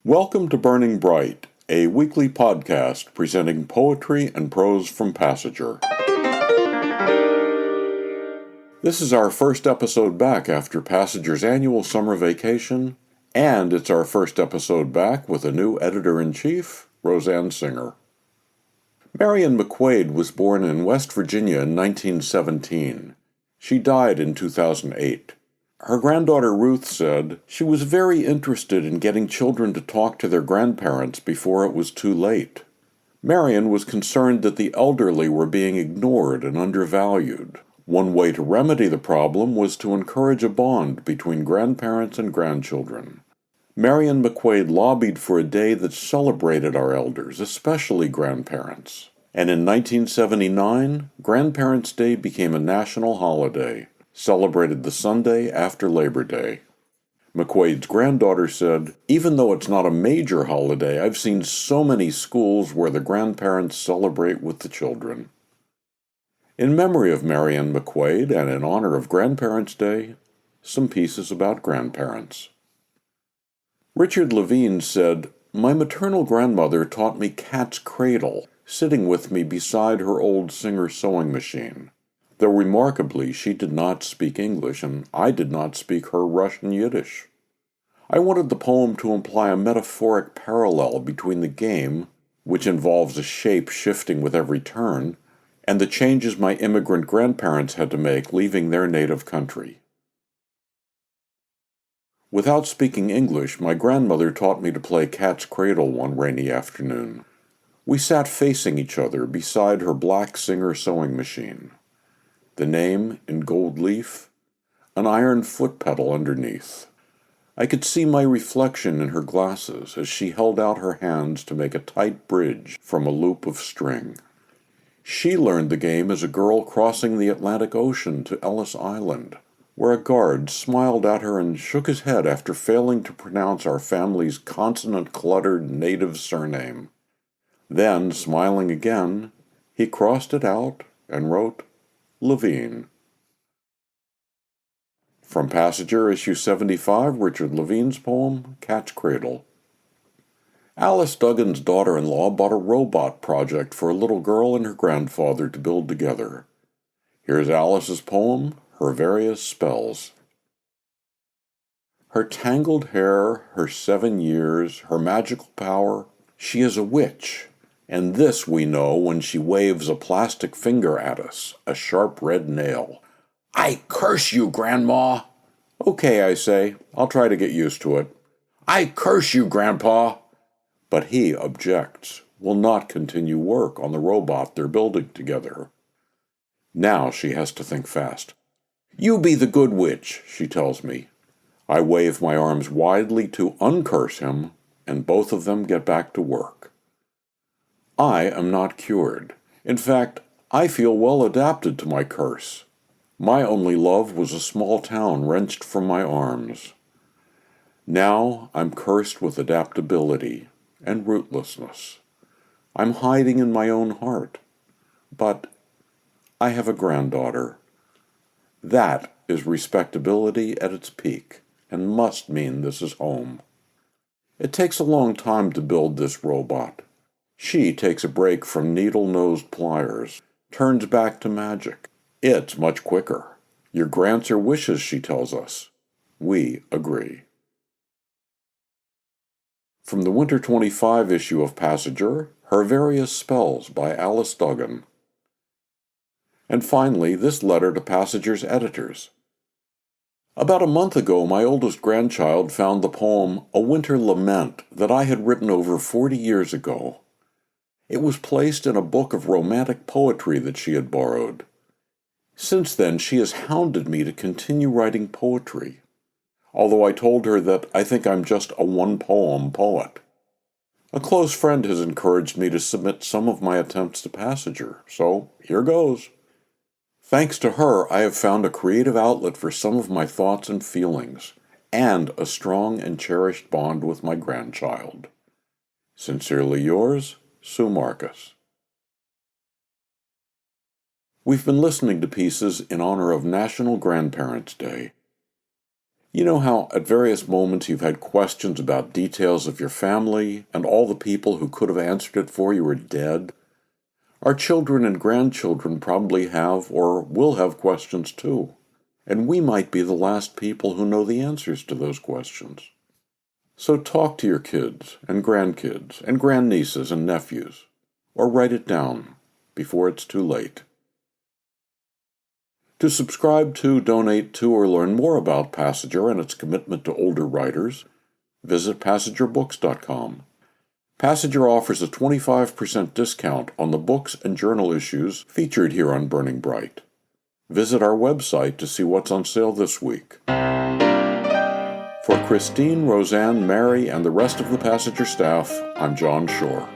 Welcome to Burning Bright, a weekly podcast presenting poetry and prose from Passager. This is our first episode back after Passager's annual summer vacation, and it's our first episode back with a new editor-in-chief, Roseanne Singer. Marian McQuade was born in West Virginia in 1917. She died in 2008. Her granddaughter Ruth said she was very interested in getting children to talk to their grandparents before it was too late. Marian was concerned that the elderly were being ignored and undervalued. One way to remedy the problem was to encourage a bond between grandparents and grandchildren. Marian McQuade lobbied for a day that celebrated our elders, especially grandparents. And in 1979, Grandparents' Day became a national holiday, celebrated the Sunday after Labor Day. McQuade's granddaughter said, "Even though it's not a major holiday, I've seen so many schools where the grandparents celebrate with the children." In memory of Marian McQuade and in honor of Grandparents' Day, some pieces about grandparents. Richard Levine said, "My maternal grandmother taught me cat's cradle, sitting with me beside her old Singer sewing machine. Though remarkably she did not speak English, and I did not speak her Russian Yiddish. I wanted the poem to imply a metaphoric parallel between the game, which involves a shape shifting with every turn, and the changes my immigrant grandparents had to make leaving their native country. Without speaking English, my grandmother taught me to play cat's cradle one rainy afternoon. We sat facing each other beside her black Singer sewing machine. The name in gold leaf, an iron foot pedal underneath. I could see my reflection in her glasses as she held out her hands to make a tight bridge from a loop of string. She learned the game as a girl crossing the Atlantic Ocean to Ellis Island, where a guard smiled at her and shook his head after failing to pronounce our family's consonant-cluttered native surname. Then, smiling again, he crossed it out and wrote, Levine." From Passager, issue 75, Richard Levine's poem, Cat's Cradle. Alice Duggan's daughter-in-law bought a robot project for a little girl and her grandfather to build together. Here's Alice's poem, Her Various Spells. Her tangled hair, her 7 years, her magical power, she is a witch. And this we know when she waves a plastic finger at us, a sharp red nail. "I curse you, Grandma!" "Okay," I say. "I'll try to get used to it." "I curse you, Grandpa!" But he objects, will not continue work on the robot they're building together. Now she has to think fast. "You be the good witch," she tells me. I wave my arms widely to uncurse him, and both of them get back to work. I am not cured. In fact, I feel well adapted to my curse. My only love was a small town wrenched from my arms. Now I'm cursed with adaptability and rootlessness. I'm hiding in my own heart. But I have a granddaughter. That is respectability at its peak, and must mean this is home. It takes a long time to build this robot. She takes a break from needle-nosed pliers, turns back to magic. It's much quicker. Your grants are wishes, she tells us. We agree. From the Winter 25 issue of Passager, Her Various Spells by Alice Duggan. And finally, this letter to Passager's editors. About a month ago, my oldest grandchild found the poem A Winter Lament that I had written over 40 years ago. It was placed in a book of romantic poetry that she had borrowed. Since then, she has hounded me to continue writing poetry, although I told her that I think I'm just a one-poem poet. A close friend has encouraged me to submit some of my attempts to Passager, so here goes. Thanks to her, I have found a creative outlet for some of my thoughts and feelings, and a strong and cherished bond with my grandchild. Sincerely yours, Sue Marcus. We've been listening to pieces in honor of National Grandparents' Day. You know how at various moments you've had questions about details of your family, and all the people who could have answered it for you are dead? Our children and grandchildren probably have or will have questions too, and we might be the last people who know the answers to those questions. So talk to your kids and grandnieces and nephews, or write it down before it's too late. To subscribe to, donate to, or learn more about Passenger and its commitment to older writers, visit PassengerBooks.com. Passenger offers a 25% discount on the books and journal issues featured here on Burning Bright. Visit our website to see what's on sale this week. For Christine, Roseanne, Mary, and the rest of the Passenger staff, I'm John Shore.